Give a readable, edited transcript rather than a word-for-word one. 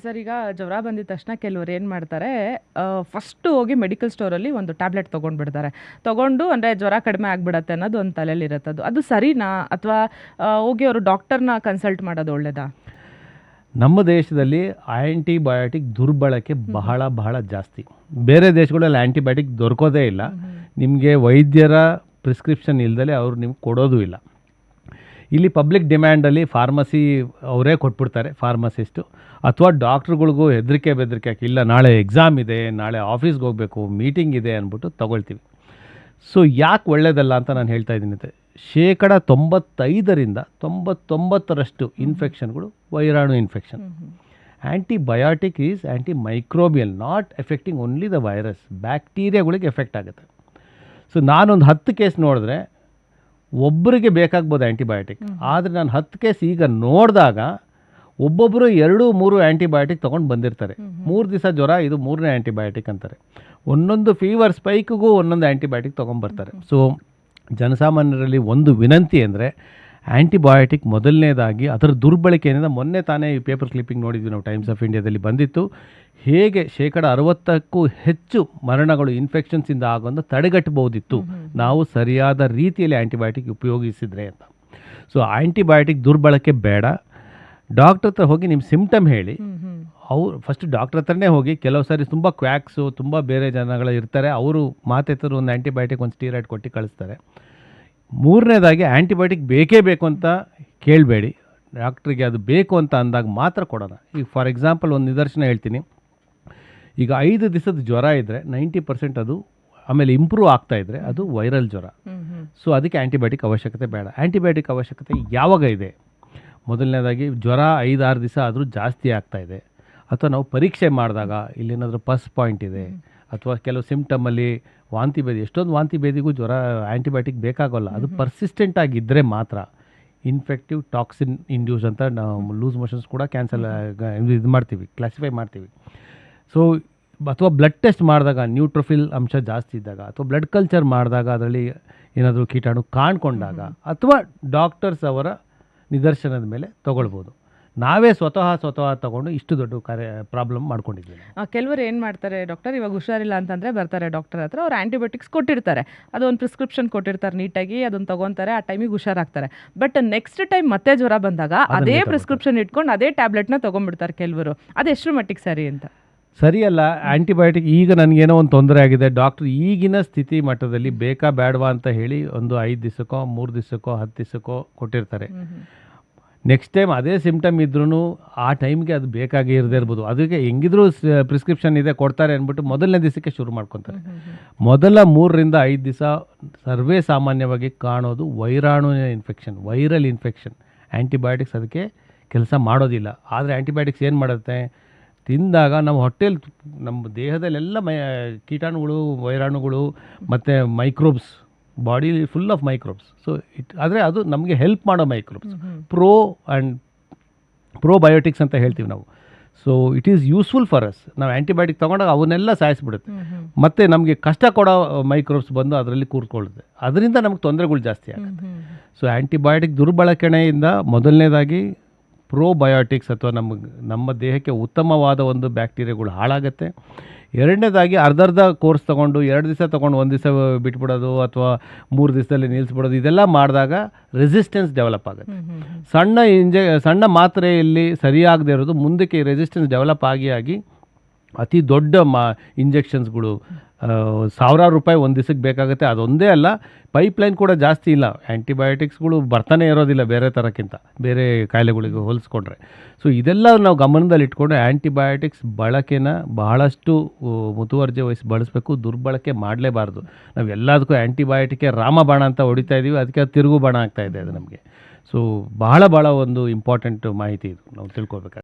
Sir ಈಗ ಜ್ವರ ಬಂದಿದ ತಕ್ಷಣ ಕೆಲವ್ರು ಏನು ಮಾಡ್ತಾರೆ, ಫಸ್ಟು ಹೋಗಿ ಮೆಡಿಕಲ್ ಸ್ಟೋರಲ್ಲಿ ಒಂದು ಟ್ಯಾಬ್ಲೆಟ್ ತೊಗೊಂಡ್ಬಿಡ್ತಾರೆ. ತೊಗೊಂಡು ಅಂದರೆ ಜ್ವರ ಕಡಿಮೆ ಆಗಿಬಿಡತ್ತೆ ಅನ್ನೋದು ಒಂದು ತಲೆಯಲ್ಲಿರುತ್ತೆ. ಅದು ಸರಿನಾ? ಅಥವಾ ಹೋಗಿ ಅವರು ಡಾಕ್ಟರ್ನ ಕನ್ಸಲ್ಟ್ ಮಾಡೋದು ಒಳ್ಳೆಯದಾ? ನಮ್ಮ ದೇಶದಲ್ಲಿ ಆ್ಯಂಟಿಬಯೋಟಿಕ್ ದುರ್ಬಳಕೆ ಬಹಳ ಬಹಳ ಜಾಸ್ತಿ. ಬೇರೆ ದೇಶಗಳಲ್ಲಿ ಆ್ಯಂಟಿಬಯೋಟಿಕ್ ದೊರಕೋದೇ ಇಲ್ಲ. ನಿಮಗೆ ವೈದ್ಯರ ಪ್ರಿಸ್ಕ್ರಿಪ್ಷನ್ ಇಲ್ದಲೆ ಅವ್ರು ನಿಮ್ಗೆ ಕೊಡೋದು ಇಲ್ಲ. ಇಲ್ಲಿ ಪಬ್ಲಿಕ್ ಡಿಮ್ಯಾಂಡಲ್ಲಿ ಫಾರ್ಮಸಿ ಅವರೇ ಕೊಟ್ಬಿಡ್ತಾರೆ, ಫಾರ್ಮಸಿಸ್ಟು ಅಥವಾ ಡಾಕ್ಟ್ರುಗಳಿಗೂ ಹೆದರಿಕೆ ಹಾಕಿ, ಇಲ್ಲ ನಾಳೆ ಎಕ್ಸಾಮ್ ಇದೆ, ನಾಳೆ ಆಫೀಸ್ಗೆ ಹೋಗಬೇಕು, ಮೀಟಿಂಗ್ ಇದೆ ಅಂದ್ಬಿಟ್ಟು ತೊಗೊಳ್ತೀವಿ. ಸೊ ಯಾಕೆ ಒಳ್ಳೆಯದಲ್ಲ ಅಂತ ನಾನು ಹೇಳ್ತಾ ಇದ್ದೀನಿ. 95% 99% ಇನ್ಫೆಕ್ಷನ್ಗಳು ವೈರಾಣು infection. Antibiotic is anti microbial, not effecting only the virus, ಬ್ಯಾಕ್ಟೀರಿಯಾಗಳಿಗೆ ಎಫೆಕ್ಟ್ ಆಗುತ್ತೆ. ಸೊ ನಾನೊಂದು 10 ಕೇಸ್ ನೋಡಿದ್ರೆ ಒಬ್ಬರಿಗೆ ಬೇಕಾಗ್ಬೋದು ಆ್ಯಂಟಿಬಯೋಟಿಕ್, ಆದರೆ ನಾನು 10 ಕೇಸ್ ಈಗ ನೋಡಿದಾಗ ಒಬ್ಬೊಬ್ಬರು 2-3 ಆ್ಯಂಟಿಬಯೋಟಿಕ್ ತೊಗೊಂಡು ಬಂದಿರ್ತಾರೆ. 3 ದಿವಸ ಜ್ವರ, ಇದು 3ನೇ ಆ್ಯಂಟಿಬಯೋಟಿಕ್ ಅಂತಾರೆ. ಒಂದೊಂದು ಫೀವರ್ ಸ್ಪೈಕ್ಗೂ ಒಂದೊಂದು ಆ್ಯಂಟಿಬಯೋಟಿಕ್ ತೊಗೊಂಬರ್ತಾರೆ. ಸೊ ಜನಸಾಮಾನ್ಯರಲ್ಲಿ ಒಂದು ವಿನಂತಿ ಅಂದರೆ ಆ್ಯಂಟಿಬಯೋಟಿಕ್ ಮೊದಲನೇದಾಗಿ ಅದರ ದುರ್ಬಳಕೆಯಿಂದ, ಮೊನ್ನೆ ತಾನೇ ಈ ಪೇಪರ್ ಕ್ಲಿಪ್ಪಿಂಗ್ ನೋಡಿದ್ವಿ ನಾವು, ಟೈಮ್ಸ್ ಆಫ್ ಇಂಡಿಯಾದಲ್ಲಿ ಬಂದಿತ್ತು, ಹೇಗೆ 60%ಕ್ಕೂ ಹೆಚ್ಚು ಮರಣಗಳು ಇನ್ಫೆಕ್ಷನ್ಸಿಂದ ಆಗೋದನ್ನು ತಡೆಗಟ್ಟಬಹುದಿತ್ತು ನಾವು ಸರಿಯಾದ ರೀತಿಯಲ್ಲಿ ಆ್ಯಂಟಿಬಯೋಟಿಕ್ ಉಪಯೋಗಿಸಿದರೆ ಅಂತ. ಸೊ ಆ್ಯಂಟಿಬಯೋಟಿಕ್ ದುರ್ಬಳಕೆ ಬೇಡ. ಡಾಕ್ಟ್ರ್ ಹತ್ರ ಹೋಗಿ ನಿಮ್ಮ ಸಿಮ್ಟಮ್ ಹೇಳಿ, ಅವ್ರು ಫಸ್ಟ್ ಡಾಕ್ಟ್ರ್ ಹತ್ರನೇ ಹೋಗಿ. ಕೆಲವು ಸಾರಿ ತುಂಬ ಕ್ವ್ಯಾಕ್ಸು, ತುಂಬ ಬೇರೆ ಜನಗಳು ಇರ್ತಾರೆ, ಅವರು ಮಾತೆತ್ತರು ಒಂದು ಆ್ಯಂಟಿಬಯೋಟಿಕ್, ಒಂದು ಸ್ಟೀರಾಯ್ಡ್ ಕೊಟ್ಟು ಕಳಿಸ್ತಾರೆ. ಮೂರನೇದಾಗಿ ಆ್ಯಂಟಿಬಯೋಟಿಕ್ ಬೇಕೇ ಬೇಕು ಅಂತ ಕೇಳಬೇಡಿ, ಡಾಕ್ಟ್ರಿಗೆ ಅದು ಬೇಕು ಅಂತ ಅಂದಾಗ ಮಾತ್ರ ಕೊಡೋಣ. ಈಗ ಫಾರ್ ಎಕ್ಸಾಂಪಲ್ ಒಂದು ನಿದರ್ಶನ ಹೇಳ್ತೀನಿ. ಈಗ 5 ದಿವಸದ ಜ್ವರ ಇದ್ದರೆ 90% ಅದು ಆಮೇಲೆ ಇಂಪ್ರೂವ್ ಆಗ್ತಾಯಿದ್ರೆ ಅದು ವೈರಲ್ ಜ್ವರ. ಸೊ ಅದಕ್ಕೆ ಆ್ಯಂಟಿಬಯೋಟಿಕ್ ಅವಶ್ಯಕತೆ ಬೇಡ. ಆ್ಯಂಟಿಬಯೋಟಿಕ್ ಅವಶ್ಯಕತೆ ಯಾವಾಗ ಇದೆ? ಮೊದಲನೇದಾಗಿ ಜ್ವರ 5-6 ದಿವಸ ಆದರೂ ಜಾಸ್ತಿ ಆಗ್ತಾಯಿದೆ, ಅಥವಾ ನಾವು ಪರೀಕ್ಷೆ ಮಾಡಿದಾಗ ಇಲ್ಲೇನಾದರೂ ಪಸ್ ಪಾಯಿಂಟ್ ಇದೆ, ಅಥವಾ ಕೆಲವು ಸಿಮ್ಟಮಲ್ಲಿ ವಾಂತಿ ಭೇದಿ, ಎಷ್ಟೊಂದು ವಾಂತಿ ಭೇದಿಗೂ ಜ್ವರ ಆ್ಯಂಟಿಬಯೋಟಿಕ್ ಬೇಕಾಗೋಲ್ಲ. ಅದು ಪರ್ಸಿಸ್ಟೆಂಟ್ ಆಗಿದ್ದರೆ ಮಾತ್ರ. ಇನ್ಫೆಕ್ಟಿವ್ ಟಾಕ್ಸಿನ್ ಇಂಡ್ಯೂಸ್ ಅಂತ ನಾವು ಲೂಸ್ ಮೋಷನ್ಸ್ ಕೂಡ ಕ್ಯಾನ್ಸಲ್ ಇದು ಮಾಡ್ತೀವಿ, ಕ್ಲಾಸಿಫೈ ಮಾಡ್ತೀವಿ. ಸೊ ಅಥವಾ ಬ್ಲಡ್ ಟೆಸ್ಟ್ ಮಾಡಿದಾಗ ನ್ಯೂಟ್ರೋಫಿಲ್ ಅಂಶ ಜಾಸ್ತಿ ಇದ್ದಾಗ, ಅಥವಾ ಬ್ಲಡ್ ಕಲ್ಚರ್ ಮಾಡಿದಾಗ ಅದರಲ್ಲಿ ಏನಾದರೂ ಕೀಟಾಣು ಕಾಣ್ಕೊಂಡಾಗ, ಅಥವಾ ಡಾಕ್ಟರ್ಸ್ ಅವರ ನಿದರ್ಶನದ ಮೇಲೆ ತೊಗೊಳ್ಬೋದು. ನಾವೇ ಸ್ವತಃ ತಗೊಂಡು ಇಷ್ಟು ದೊಡ್ಡ ಪ್ರಾಬ್ಲಮ್ ಮಾಡ್ಕೊಂಡಿದ್ದೀವಿ. ಕೆಲವರು ಏನು ಮಾಡ್ತಾರೆ, ಡಾಕ್ಟರ್ ಇವಾಗ ಹುಷಾರಿಲ್ಲ ಅಂತಂದರೆ ಬರ್ತಾರೆ ಡಾಕ್ಟರ್ ಹತ್ರ, ಅವ್ರು ಆ್ಯಂಟಿಬಯೋಟಿಕ್ಸ್ ಕೊಟ್ಟಿರ್ತಾರೆ, ಅದೊಂದು ಪ್ರಿಸ್ಕ್ರಿಪ್ಷನ್ ಕೊಟ್ಟಿರ್ತಾರೆ, ನೀಟಾಗಿ ಅದನ್ನು ತೊಗೊತಾರೆ, ಆ ಟೈಮಿಗೆ ಹುಷಾರಾಗ್ತಾರೆ. ಬಟ್ ನೆಕ್ಸ್ಟ್ ಟೈಮ್ ಮತ್ತೆ ಜ್ವರ ಬಂದಾಗ ಅದೇ ಪ್ರಿಸ್ಕ್ರಿಪ್ಷನ್ ಇಟ್ಕೊಂಡು ಅದೇ ಟ್ಯಾಬ್ಲೆಟ್ನ ತೊಗೊಂಡ್ಬಿಡ್ತಾರೆ ಕೆಲವರು. ಅದು ಎಷ್ಟರ ಮಟ್ಟಿಗೆ ಸರಿ ಅಂತ? ಸರಿಯಲ್ಲ. ಆ್ಯಂಟಿಬಯೋಟಿಕ್ ಈಗ ನನಗೇನೋ ಒಂದು ತೊಂದರೆ ಆಗಿದೆ, ಡಾಕ್ಟ್ರು ಈಗಿನ ಸ್ಥಿತಿ ಮಟ್ಟದಲ್ಲಿ ಬೇಕಾ ಬೇಡವಾ ಅಂತ ಹೇಳಿ ಒಂದು 5 ದಿವಸಕ್ಕೋ 3 ದಿವಸಕ್ಕೋ 10 ದಿವಸಕ್ಕೋ ಕೊಟ್ಟಿರ್ತಾರೆ. ನೆಕ್ಸ್ಟ್ ಟೈಮ್ ಅದೇ ಸಿಮ್ಟಮ್ ಇದ್ರೂ ಆ ಟೈಮ್ಗೆ ಅದು ಬೇಕಾಗಿ ಇರದೇ ಇರ್ಬೋದು. ಅದಕ್ಕೆ ಹೆಂಗಿದ್ರೂ ಪ್ರಿಸ್ಕ್ರಿಪ್ಷನ್ ಇದೆ ಕೊಡ್ತಾರೆ ಅಂದ್ಬಿಟ್ಟು ಮೊದಲನೇ ದಿವಸಕ್ಕೆ ಶುರು ಮಾಡ್ಕೊತಾರೆ. ಮೊದಲ 3-5 ದಿವಸ ಸರ್ವೇ ಸಾಮಾನ್ಯವಾಗಿ ಕಾಣೋದು ವೈರಾಣು ಇನ್ಫೆಕ್ಷನ್, ವೈರಲ್ ಇನ್ಫೆಕ್ಷನ್. ಆ್ಯಂಟಿಬಯೋಟಿಕ್ಸ್ ಅದಕ್ಕೆ ಕೆಲಸ ಮಾಡೋದಿಲ್ಲ. ಆದರೆ ಆ್ಯಂಟಿಬಯೋಟಿಕ್ಸ್ ಏನು ಮಾಡುತ್ತೆ, ತಿಂದಾಗ ನಮ್ಮ ಹೊಟ್ಟೆಲಿ, ನಮ್ಮ ದೇಹದಲ್ಲೆಲ್ಲ ಕೀಟಾಣುಗಳು, ವೈರಾಣುಗಳು ಮತ್ತು microbes, body full of microbes. So ಆದರೆ ಅದು ನಮಗೆ ಹೆಲ್ಪ್ ಮಾಡೋ ಮೈಕ್ರೋಬ್ಸ್, ಪ್ರೋಬಯೋಟಿಕ್ಸ್ ಅಂತ ಹೇಳ್ತೀವಿ ನಾವು. So it is useful for us. ನಾವು ಆ್ಯಂಟಿಬಯೋಟಿಕ್ ತೊಗೊಂಡಾಗ ಅವನ್ನೆಲ್ಲ ಸಾಯಿಸ್ಬಿಡುತ್ತೆ, ಮತ್ತು ನಮಗೆ ಕಷ್ಟ ಕೊಡೋ ಮೈಕ್ರೋಬ್ಸ್ ಬಂದು ಅದರಲ್ಲಿ ಕೂರ್ಕೊಳ್ಳುತ್ತೆ, ಅದರಿಂದ ನಮಗೆ ತೊಂದರೆಗಳು ಜಾಸ್ತಿ ಆಗುತ್ತೆ. ಸೊ ಆ್ಯಂಟಿಬಯೋಟಿಕ್ ದುರ್ಬಳಕೆಯಿಂದ ಮೊದಲನೇದಾಗಿ ಪ್ರೋಬಯೋಟಿಕ್ಸ್ ಅಥವಾ ನಮ್ಮ ದೇಹಕ್ಕೆ ಉತ್ತಮವಾದ ಒಂದು ಬ್ಯಾಕ್ಟೀರಿಯಾಗಳು ಹಾಳಾಗುತ್ತೆ. ಎರಡನೇದಾಗಿ ಅರ್ಧ ಕೋರ್ಸ್ ತೊಗೊಂಡು 2 ದಿವಸ ತೊಗೊಂಡು 1 ದಿವಸ ಬಿಟ್ಬಿಡೋದು, ಅಥವಾ 3 ದಿವಸದಲ್ಲಿ ನಿಲ್ಲಿಸ್ಬಿಡೋದು, ಇದೆಲ್ಲ ಮಾಡಿದಾಗ ರೆಸಿಸ್ಟೆನ್ಸ್ ಡೆವಲಪ್ ಆಗುತ್ತೆ. ಸಣ್ಣ ಮಾತ್ರೆಯಲ್ಲಿ ಸರಿಯಾಗದೇ ಇರೋದು ಮುಂದಕ್ಕೆ ರೆಸಿಸ್ಟೆನ್ಸ್ ಡೆವಲಪ್ ಆಗಿ ಅತಿ ದೊಡ್ಡ ಇಂಜೆಕ್ಷನ್ಸ್ಗಳು ಸಾವಿರಾರು ರೂಪಾಯಿ ಒಂದು ದಿವಸಕ್ಕೆ ಬೇಕಾಗುತ್ತೆ. ಅದೊಂದೇ ಅಲ್ಲ, ಪೈಪ್ಲೈನ್ ಕೂಡ ಜಾಸ್ತಿ ಇಲ್ಲ. ಆ್ಯಂಟಿಬಯೋಟಿಕ್ಸ್ಗಳು ಬರ್ತಾನೆ ಇರೋದಿಲ್ಲ ಬೇರೆ ಥರಕ್ಕಿಂತ, ಬೇರೆ ಕಾಯಿಲೆಗಳಿಗೆ ಹೋಲಿಸ್ಕೊಂಡ್ರೆ. ಸೊ ಇದೆಲ್ಲ ನಾವು ಗಮನದಲ್ಲಿ ಇಟ್ಕೊಂಡು ಆ್ಯಂಟಿಬಯೋಟಿಕ್ಸ್ ಬಳಕೆನ ಬಹಳಷ್ಟು ಮುತುವರ್ಜಿ ವಹಿಸಿ ಬಳಸಬೇಕು, ದುರ್ಬಳಕೆ ಮಾಡಲೇಬಾರ್ದು. ನಾವು ಎಲ್ಲದಕ್ಕೂ ಆ್ಯಂಟಿಬಯೋಟಿಕ್ಕೆ ರಾಮಬಾಣ ಅಂತ ಹೊಡಿತಾ ಇದ್ದೀವಿ, ಅದಕ್ಕೆ ತಿರುಗು ಬಾಣ ಆಗ್ತಾ ಇದೆ ಅದು ನಮಗೆ. ಸೊ ಬಹಳ ಒಂದು ಇಂಪಾರ್ಟೆಂಟ್ ಮಾಹಿತಿ ಇದು, ನಾವು ತಿಳ್ಕೊಬೇಕಾಗುತ್ತೆ.